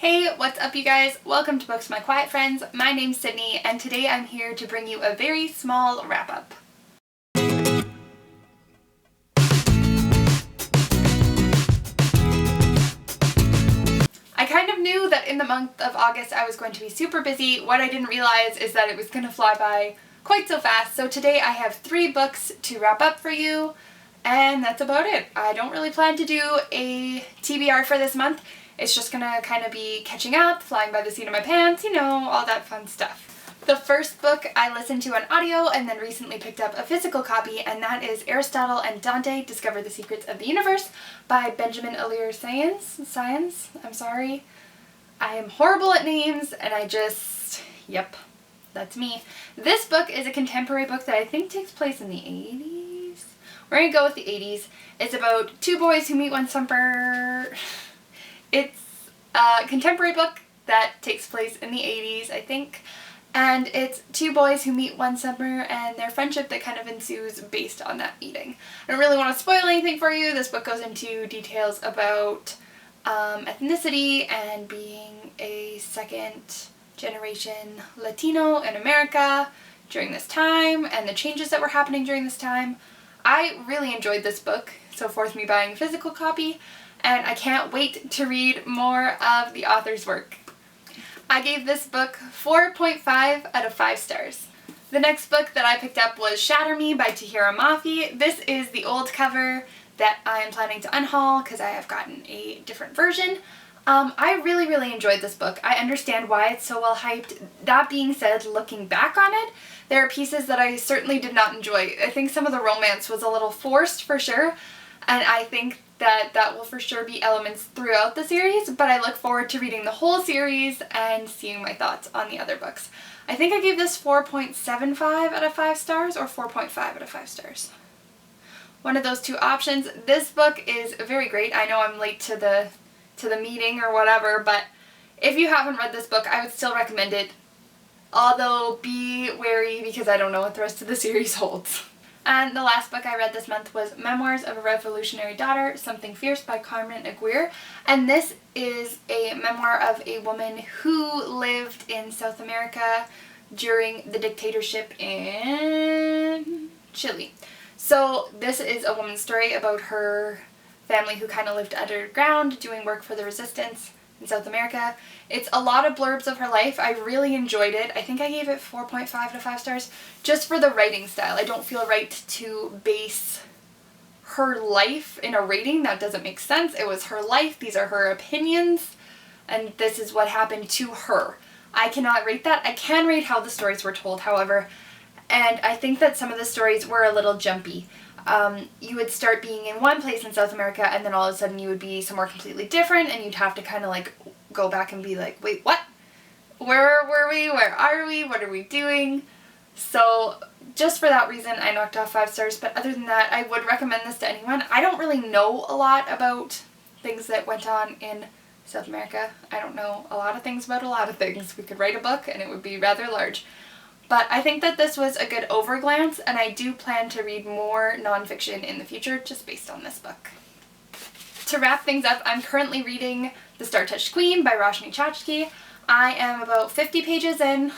Hey, what's up you guys? Welcome to Books My Quiet Friends. My name's Sydney and today I'm here to bring you a very small wrap-up. I kind of knew that in the month of August I was going to be super busy. What I didn't realize is that it was going to fly by quite so fast. So today I have 3 books to wrap up for you and that's about it. I don't really plan to do a TBR for this month. It's just gonna kind of be catching up, flying by the seat of my pants, you know, all that fun stuff. The first book I listened to on audio and then recently picked up a physical copy, and that is Aristotle and Dante Discover the Secrets of the Universe by Benjamin Alire Science. I'm sorry. I am horrible at names and yep, that's me. This book is a contemporary book that I think takes place in the 80s. We're gonna go with the 80s. It's about 2 boys who meet one summer. It's a contemporary book that takes place in the 80s, I think, and it's 2 boys who meet one summer and their friendship that kind of ensues based on that meeting. I don't really want to spoil anything for you. This book goes into details about ethnicity and being a second-generation Latino in America during this time and the changes that were happening during this time. I really enjoyed this book, so forth me buying a physical copy. And I can't wait to read more of the author's work. I gave this book 4.5 out of 5 stars. The next book that I picked up was Shatter Me by Tahereh Mafi. This is the old cover that I am planning to unhaul because I have gotten a different version. I really enjoyed this book. I understand why it's so well hyped. That being said, looking back on it, there are pieces that I certainly did not enjoy. I think some of the romance was a little forced for sure, and I think that will for sure be elements throughout the series, but I look forward to reading the whole series and seeing my thoughts on the other books. I think I gave this 4.75 out of 5 stars or 4.5 out of 5 stars. One of those 2 options. This book is very great. I know I'm late to the meeting or whatever, but if you haven't read this book, I would still recommend it. Although be wary because I don't know what the rest of the series holds. And the last book I read this month was Memoirs of a Revolutionary Daughter, Something Fierce by Carmen Aguirre. And this is a memoir of a woman who lived in South America during the dictatorship in Chile. So this is a woman's story about her family who kind of lived underground doing work for the resistance in South America. It's a lot of blurbs of her life. I really enjoyed it. I think I gave it 4.5 out of 5 stars just for the writing style. I don't feel right to base her life in a rating. That doesn't make sense. It was her life. These are her opinions. And this is what happened to her. I cannot rate that. I can rate how the stories were told, however. And I think that some of the stories were a little jumpy. You would start being in one place in South America and then all of a sudden you would be somewhere completely different and you'd have to kind of like go back and be like, wait, what? Where were we? Where are we? What are we doing? So just for that reason I knocked off 5 stars, but other than that I would recommend this to anyone. I don't really know a lot about things that went on in South America. I don't know a lot of things about a lot of things. We could write a book and it would be rather large. But I think that this was a good overglance, and I do plan to read more nonfiction in the future just based on this book. To wrap things up, I'm currently reading The Star-Touched Queen by Roshni Chachki. I am about 50 pages in.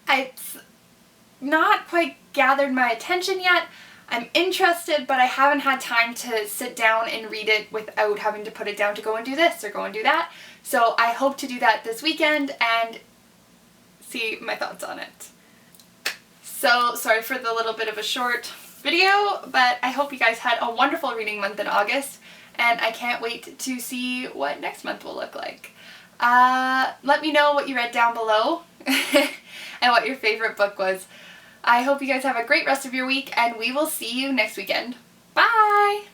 It's not quite gathered my attention yet. I'm interested, but I haven't had time to sit down and read it without having to put it down to go and do this or go and do that. So I hope to do that this weekend and see my thoughts on it. So sorry for the little bit of a short video, but I hope you guys had a wonderful reading month in August, and I can't wait to see what next month will look like. Let me know what you read down below and what your favorite book was. I hope you guys have a great rest of your week, and we will see you next weekend. Bye!